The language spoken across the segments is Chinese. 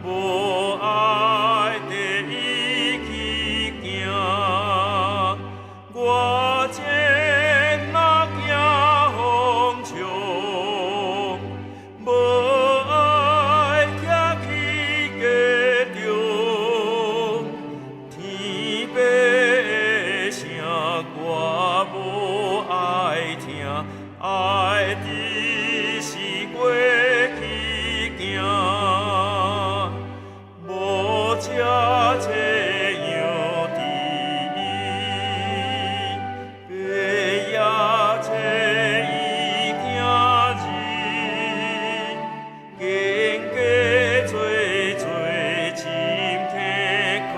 无爱地伊去行。我前若行风冲，无爱徛去家中。天父的声我无爱听，爱的是过去行，无车车样的伊，白夜车伊行人，经过最最深刻旷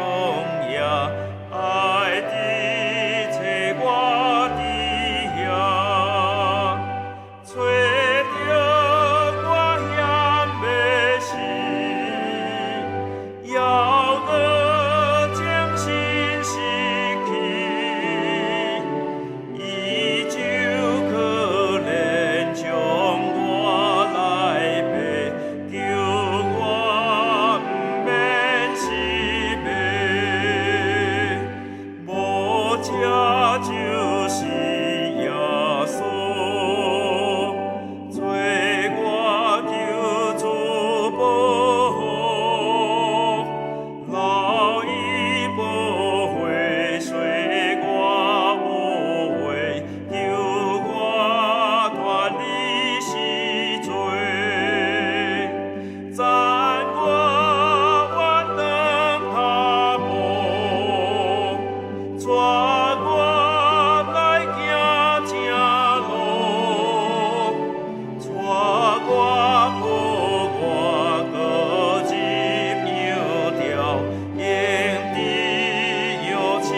野，爱的找我伫遐，找着我险的心，要我将心失去，伊就可怜将我来背，叫我不免失败。无这就是耶稣，做我救主保护，老伊保会随我无畏，救我脱离死罪，赞我弯灯爬步，带我来行正路，带我步我过入羊条，用的药气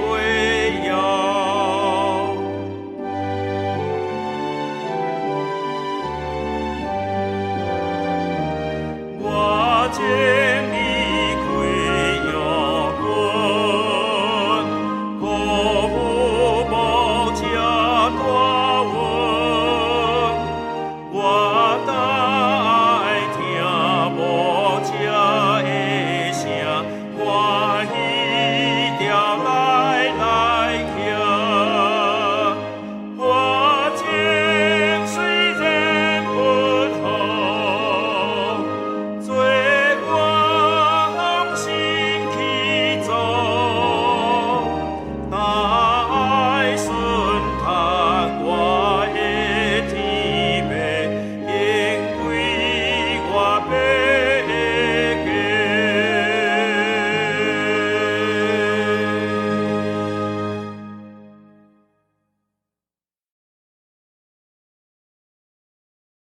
为药。我这